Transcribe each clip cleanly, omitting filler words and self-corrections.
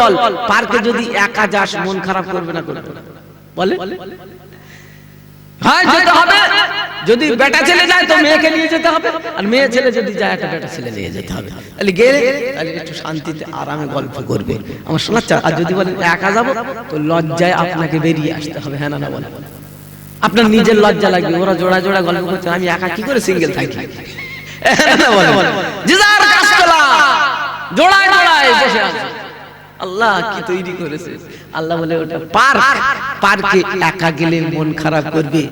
বল, পার্কে যদি একা যাস মন খারাপ করবে না করবে? বলে হ্যাঁ যেতে হবে। যদি বেটা ছেলে যায় তো মেয়েকে নিয়ে যেতে হবে, আর মেয়ে ছেলে যদি যায় একটা বেটা ছেলে নিয়ে যেতে হবে। তাহলে গেলে তাহলে একটু শান্তিতে আরামে গল্প করবে, আমার শোনাচ্ছে। আর যদি বলেন একা যাবো তো লজ্জায় আপনাকে বেরিয়ে আসতে হবে। হ্যাঁ না বলে, আপনার নিজের লজ্জা লাগবে। ওরা জোড়া জোড়া গল্প করছে, আমি একা কি করে সিঙ্গেল থাকি? জোড়ায় জোড়ায় বসে আছে। আল্লাহ কি তৈরি করেছে! আল্লাহ বলে ওটা পার্ক, পার্কে একা গেলে মন খারাপ করবে,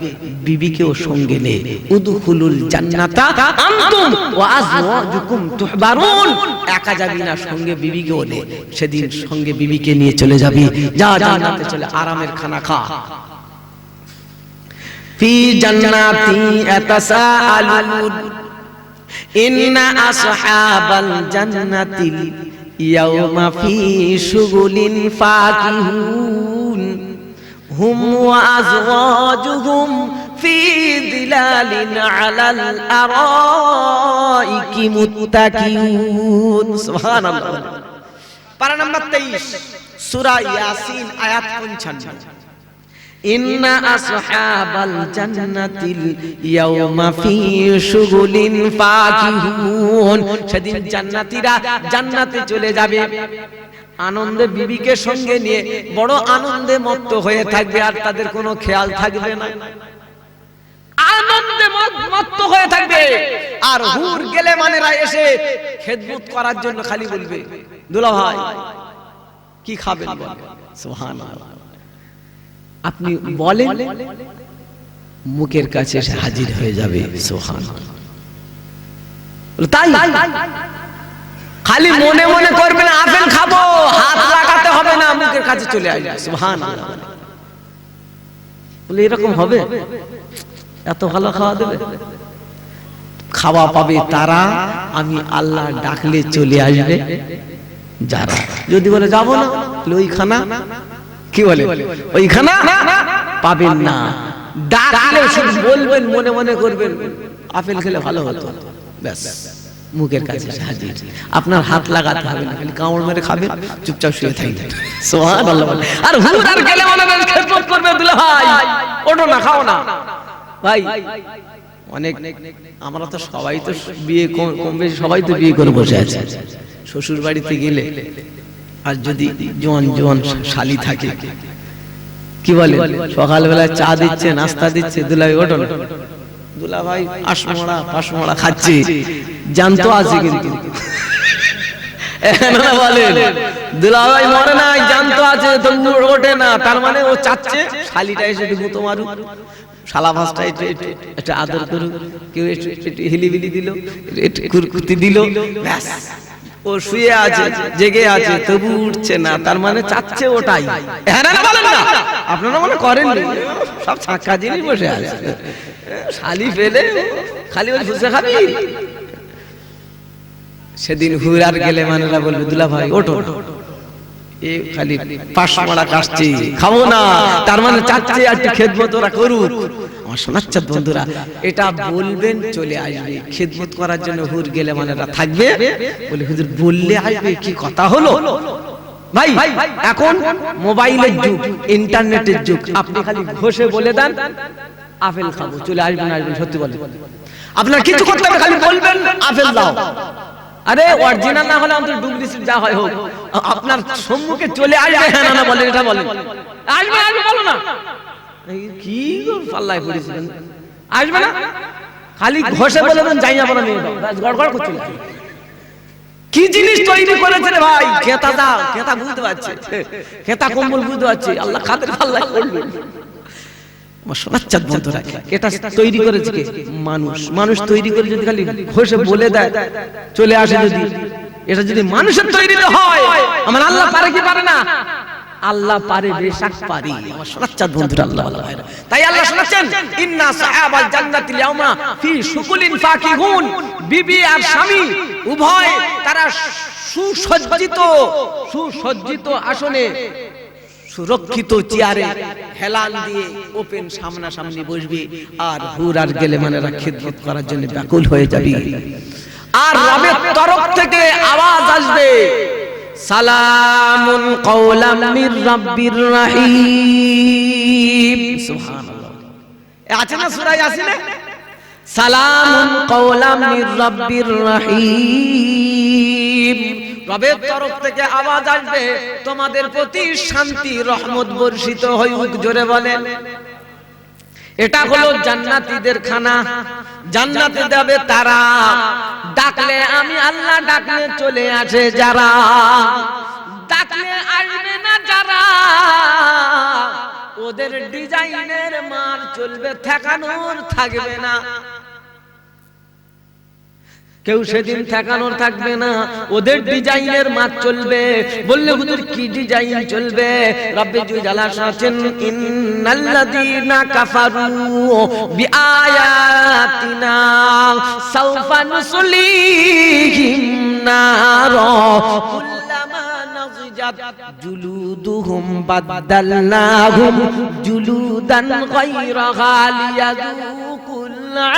বিবিকেও সঙ্গে নে। উদখুলুল জান্নাতা আনতুম ওয়া আজওয়াজুকুম তুহবারুন। একা যাবি না, সঙ্গে বিবিকেও নে। সেদিন সঙ্গে বিবিকে নিয়ে চলে যাবি, যা জান্নাতে চলে আরামের খানা খা। ফি জান্নাতি ইয়াতাসাআলুন ইন্না আসহাবাল জান্নাতিল ইয়াউমা ফি শুগুলিন ফাকিহুন হুম ওয়া আজওয়াজুহুম ফি দিলালিন আলাল আরাইকি মুত্তাকিউন। সুবহানাল্লাহ। পারা নাম্বার 23 সূরা ইয়াসিন আয়াত 55। ইন্না আসহাবাল জান্নাতিল ইয়াউমা ফি শুগুলিন ফাকিহুন। সেদিন জান্নাতীরা জান্নাতে চলে যাবে, আনন্দে বিবিকে সঙ্গে নিয়ে বড় আনন্দে মত্ত হয়ে থাকবে, আর তাদের কোনো খেয়াল থাকবে না, আনন্দে মত্ত হয়ে থাকবে। আর হুর গেলে মানেরা এসে খেদমত করার জন্য খালি বলবে দুলা ভাই কি খাবেন বলেন। সুবহানাল্লাহ। আপনি বলেন, মুখের কাছে এসে হাজির হয়ে যাবে। সুবহানাল্লাহ। তাই খালি মনে মনে করবেন আপেল খাবো, হাত লাগাতে হবে না, মুখের কাছে চলে আসবে। সুবহানাল্লাহ। বলে এরকম হবে? এত ভালো খাওয়া দেবে? খাওয়া পাবে তারা, আমি আল্লাহ ডাকলে চলে আসবে যারা। যদি বলে যাবো না, ওইখানা কি বলে ওইখানা পাবেন না। ডাকলে শুধু বলবেন, মনে মনে করবেন আপেল খেলে ভালো হতো, ব্যাস মুখের কাছে হাজির। আপনার হাত লাগাতে হবে না, খালি কামড় মেরে খাবেন, চুপচাপ শুয়ে থাকবেন। সুবহানাল্লাহ। আর হুজুর আর গেলে মনে করেন খেদমত করবে, দুলা ভাই ওঠো না, খাও না। ভাই অনেক আমরা তো সবাই তো বিয়ে কম বেশি সবাই তো বিয়ে করে বসে আছে। শ্বশুর বাড়িতে গেলে আর যদি জোয়ান জোয়ান শালি থাকে, কি বলে সকালবেলা চা দিচ্ছে, নাস্তা দিচ্ছে, দুলা ভাই ওঠো না। দুলা ভাই পাশমড়া খাচ্ছে, জানতো আছে কিন্তু বলে দুলা ভাই মরে নাই, জানতো আছে তো ওঠে না। তার মানে ও চাচ্ছে শালিটা এসে গুঁতো মারুক, শালা ভাসটা একটু আদর করুক, কেউ একটু হিলিবিলি দিল, একটু কুরকুতি দিল, ব্যাস ও শুয়ে আছে, জেগে আছে, তবু উঠছে না। তার মানে চাচ্ছে ওটাই। হ্যাঁ না বলেন না? আপনারা মনে করেন সব ছাক্কা জিনিস বসে আছে, শালি ফেলে খালি ওই ফুসে খাবি। সেদিন হুরার গেলে মানেরা বলবে দুলা ভাই ওঠো, এ খালি পাশমারা কাটছে, খাবো না। তার মানে চাচ্ছে একটু খেদমত ওরা করুক। আমার শোনাচ্ছে বন্ধুরা, এটা বলবেন চলে আসবে খেদমত করার জন্য। হুর গেলে মানেরা থাকবে, বলে হুজুর বললে আসবে, কি কথা হলো ভাই। এখন মোবাইলের যুগ, ইন্টারনেটের যুগ, আপনি খালি ঘষে বলে দেন আপেল খাবো, চলে আসবেন। আসবেন সত্যি বলেন, আপনার কিছু করতে হবে, খালি বলবেন আপেল দাও। আরে অরিজিনাল না হলে আমাদের ডুপ্লিকেট যা হয় হোক, আপনার সম্মুখে চলে আসবে। হ্যাঁ না বলেন, এটা বলেন, আসবে আসবে বলো না, কি পাল্লায় পড়েছিলেন, আসবে না। খালি ঘষে বলে দেন যাই না বলে নিয়ে দাও, গড়গড় করতে কি জিনিস তৈরি করেছে রে ভাই। খেতা দাও, খেতা বুঝতে পারছে, খেতা কম্বল বুঝতে পারছে, আল্লাহ খাতের পাল্লায় করবে। এটা তৈরি করেছে মানুষ। মানুষ তৈরি করে যদি খালি ঘষে বলে দেয় চলে আসে, যদি এটা যদি মানুষের তৈরি হয়, আমার আল্লাহ পারে কি পারে না? আল্লাহ পারে, বেশক পারে। আমার শোনাচ্ছেন বন্ধুরা, আল্লাহ ভাইরা, তাই আল্লাহ শোনাচ্ছেন ইন্না সাহাবাল জান্নাতিল ইয়াউমা ফি শুকুলিন ফাকিহুন। বিবি আর স্বামী উভয় তারা সুসজ্জিত আসনে, সুরক্ষিত চেয়ারে হেলান দিয়ে ওপেন সামনাসামনি বসবে। আর হুর আর গেলে মানেরা খেদমত করার জন্য ব্যাকুল হয়ে যাবে। আর রবের তরফ থেকে আওয়াজ আসবে, সালামুন কাওলাম মির রাব্বির রহিম। সুবহানাল্লাহ। আছে না সূরা ইয়াসিনে, সালামুন কাওলাম মির রাব্বির রহিম, রবের তরফ থেকে আওয়াজ আসবে তোমাদের প্রতি শান্তি রহমত বর্ষিত হউক। জোরে বলেন। এটা হলো জান্নাতীদের খানা, জান্নাতে যাবে তারা। ডাকলে আমি আল্লাহ, ডাকলে চলে আসে যারা, ডাকলে আসবে না যারা, ওদের ডিজাইনের মার চলবে, ঠেকানোর থাকবে না। কেউ সেদিন ঠেকানোর থাকবে না, ওদের ডিজাইনের মার চলবে। বললে হুজুর কি ডিজাইন চলবে? রব্বে জালাল আছেন, ইন্নাল্লাযীনা কাফারু বিআয়াতিনা সাওফা নুসলিহিম নারা কুল্লামা নাযিজাত জুলুদুহুম বাদদালনাহুম জুলুদান গায়রাহা লিয়াযুকুল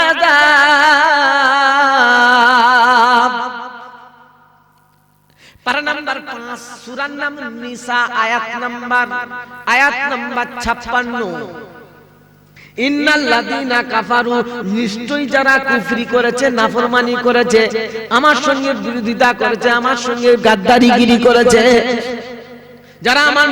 আযাব। পারা নাম্বার 5, সূরার নাম নিসা, আয়াত নাম্বার 56। ইন্নাল্লাযীনা কাফারু, নিশ্চয়ই যারা কুফরি করেছে, নাফরমানি করেছে, আমার সঙ্গে বিরোধিতা করেছে, আমার সঙ্গে গাদ্দারিগিরি করেছে, যারা আমার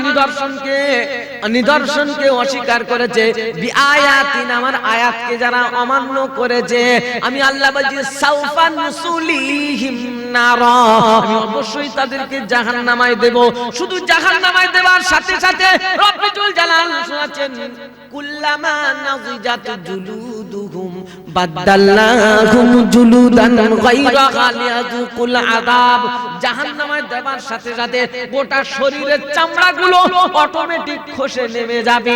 নিদর্শনকে অস্বীকার করেছে, বিআয়াতিন, আমার আয়াতকে যারা অমান্য করেছে, আমি আল্লাহ বলছি সাওফা নুসলিহিম নারা, আমি অবশ্যই তাদেরকে জাহান্নামায় দেব। শুধু জাহান্নামায় দেওয়ার সাথে সাথে রব্বুল জালাল শোনাচ্ছেন, কুল্লামা নাযিজাত জুলুদুহুম বাদদালনাহুম জুলুদান গায়রাহা লিয়াযুকুল আযাব। জাহান্নামায় দেওয়ার সাথে সাথে গোটা শরীরের চামড়াগুলো অটোমেটিক খসে নেমে যাবে।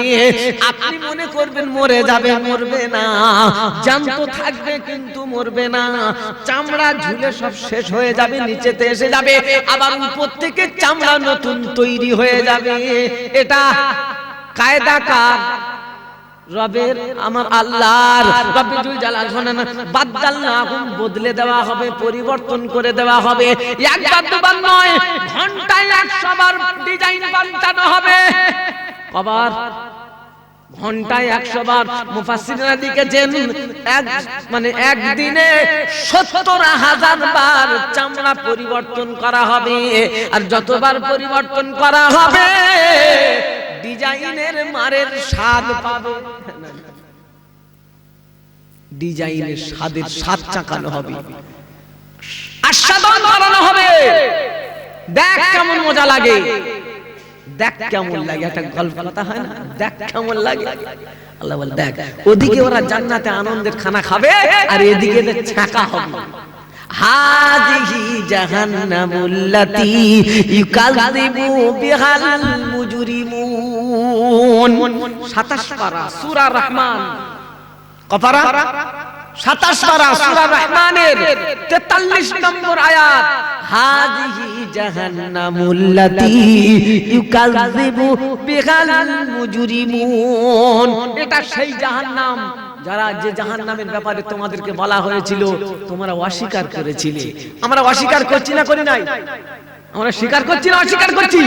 আপনি মনে করবেন মরে যাবে, মরবে না, জ্যান্ত থাকবে কিন্তু মরবে না। চামড়া ঝুলে সব শেষ হয়ে যাবে, নিচেতে এসে যাবে, আবার উপর থেকে চামড়া নতুন তৈরি হয়ে যাবে। এটা কায়দা কার? রবের, আমার আল্লাহর। রব্বুল জালাল শোনেন, বাদদালনাহুম, বদলে দেওয়া হবে, পরিবর্তন করে দেওয়া হবে। একবার দুবার নয়, ঘন্টায় 100 বার ডিজাইন পাল্টানো হবে। কবার? ঘন্টায় 100 বার। মুফাসসিররা লিখেছেন একদিনে 70,000 বার চামড়া পরিবর্তন করা হবে। আর যতবার পরিবর্তন করা হবে ডিজাইনের মারের স্বাদ পাবে, ডিজাইনের স্বাদের স্বাদ চাকানো হবে, আস্বাদন করানো হবে। দেখ কেমন মজা লাগে, দেখ কেমন লাগে, একটা গল্প কথা হয় না, দেখ কেমন লাগে। আল্লাহ বলে দেখ, ওদিকে ওরা জান্নাতে আনন্দের খানা খাবে আর এদিকে ছাকা হবে। হাযিহি জাহান্নামুল্লাতী ইউকাযযিবু বিহাল মুজরিমুন। 27 পারা সূরা রহমান। কপারা? 27 পারা সূরা রহমানের 43 নম্বর আয়াত। হাযিহি জাহান্নামুল্লাতী ইউকাযযিবু বিহাল মুজরিমুন। এটা সেই জাহান্নাম যারা, যে জাহান্নামের ব্যাপারে তোমাদেরকে বলা হয়েছিল তোমরা অস্বীকার করেছিলে। আমরা অস্বীকার করছি না করি নাই? আমরা স্বীকার করছি না অস্বীকার করছি?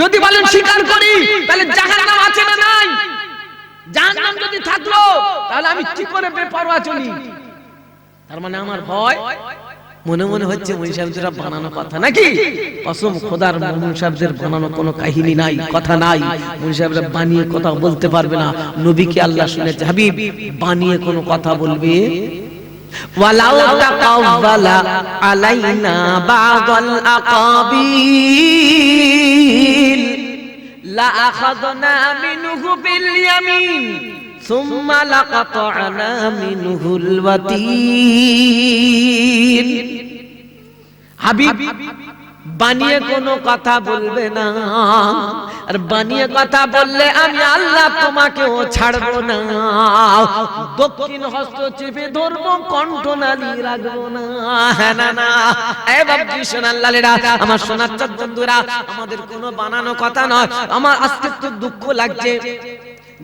যদি বলেন স্বীকার করি, তাহলে জাহান্নাম আছে না নাই? জাহান্নাম যদি থাকলো তাহলে আমি কি করে বেপরোয়া চলি? তার মানে আমার ভয় মনে মনে হচ্ছে মুন্সি সাহেবদের বানানো কথা নাকি? কসম খোদার, মুন্সি সাহেবদের বানানো কোনো কাহিনী নাই, কথা নাই। মুন্সি সাহেবরা বানিয়ে কথা বলতে পারবে না। নবীকে আল্লাহ শুনেছে, হাবিব বানিয়ে কোনো কথা বলবে? ওয়ালাউ তাকাওয়ালা আলাইনা বা'দাল আকাবিল লা আখাযনা মিনহু বিল ইয়ামিন সুম্মা লাকাতআনা মিনহুল ওয়াতিন। হাবিব বানিয়ে কোনো কথা বলবে না, আর বানিয়ে কথা বললে আমি আল্লাহ তোমাকেও ছাড়বো না। দক্ষিণ হস্ত চেপে ধরবো, কণ্ঠনালী রাখবো না। হ্যাঁ না না, এই বাবজি সোনাল্লালেরা, আমার সোনার চাঁদ বন্ধুরা, আমাদের কোনো বানানো কথা নয়। আমার আজকে তো দুঃখ লাগছে,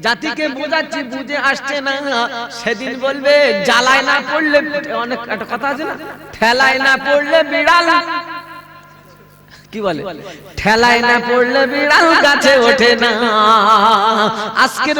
জাতিকে বোঝাচ্ছি, বুঝে আসছে না। সেদিন বলবে জ্বালায় না পড়লে, অনেক একটা কথা আছে না, ঠেলায় না পড়লে বিড়াল কি বলে, ঠেলায় না পড়লে বিড়াল গাছে ওঠে না। আজকের